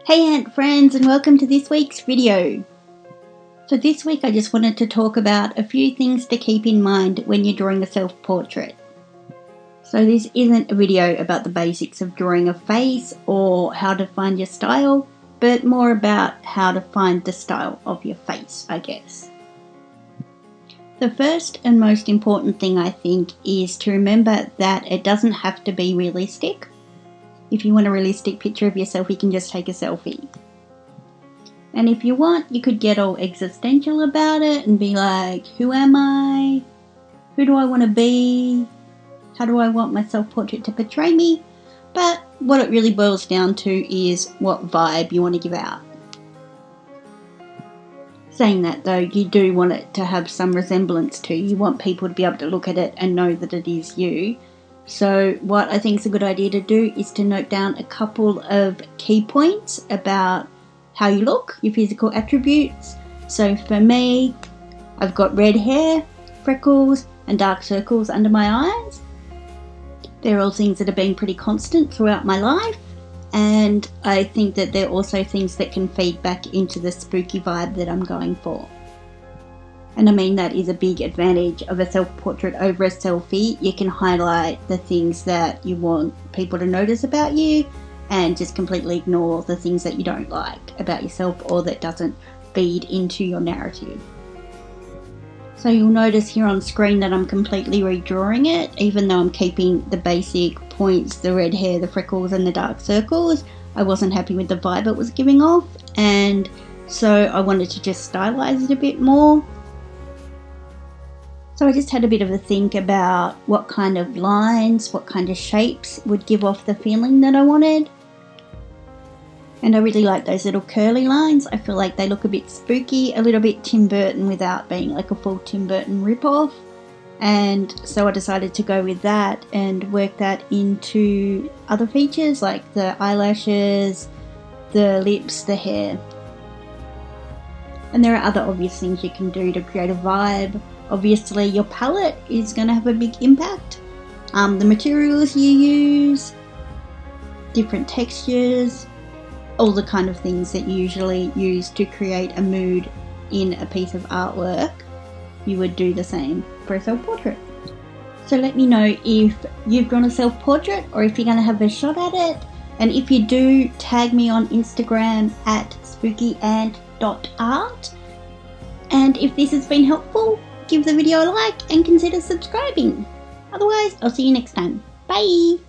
Hey Ant friends, and welcome to this week's video. So this week I just wanted to talk about a few things to keep in mind when you're drawing a self-portrait. So this isn't a video about the basics of drawing a face or how to find your style, but more about how to find the style of your face, I guess. The first and most important thing I think is to remember that it doesn't have to be realistic. If you want a realistic picture of yourself, you can just take a selfie. And if you want, you could get all existential about it and be like, who am I? Who do I want to be? How do I want my self-portrait to portray me? But what it really boils down to is what vibe you want to give out. Saying that though, you do want it to have some resemblance to you. You want people to be able to look at it and know that it is you. So what I think is a good idea to do is to note down a couple of key points about how you look, your physical attributes. So for me, I've got red hair, freckles, and dark circles under my eyes. They're all things that have been pretty constant throughout my life, and I think that they're also things that can feed back into the spooky vibe that I'm going for. And I mean, that is a big advantage of a self-portrait over a selfie. You can highlight the things that you want people to notice about you and just completely ignore the things that you don't like about yourself or that doesn't feed into your narrative. So you'll notice here on screen that I'm completely redrawing it, even though I'm keeping the basic points, the red hair, the freckles and the dark circles. I wasn't happy with the vibe it was giving off, and so I wanted to just stylize it a bit more. So I just had a bit of a think about what kind of lines, what kind of shapes would give off the feeling that I wanted. And I really like those little curly lines. I feel like they look a bit spooky, a little bit Tim Burton without being like a full Tim Burton ripoff. And so I decided to go with that and work that into other features like the eyelashes, the lips, the hair. And there are other obvious things you can do to create a vibe. Obviously your palette is going to have a big impact. The materials you use, different textures, all the kind of things that you usually use to create a mood in a piece of artwork, you would do the same for a self-portrait. So let me know if you've drawn a self-portrait or if you're going to have a shot at it. And if you do, tag me on Instagram at spookyant.art. And if this has been helpful, give the video a like and consider subscribing. Otherwise, I'll see you next time. Bye!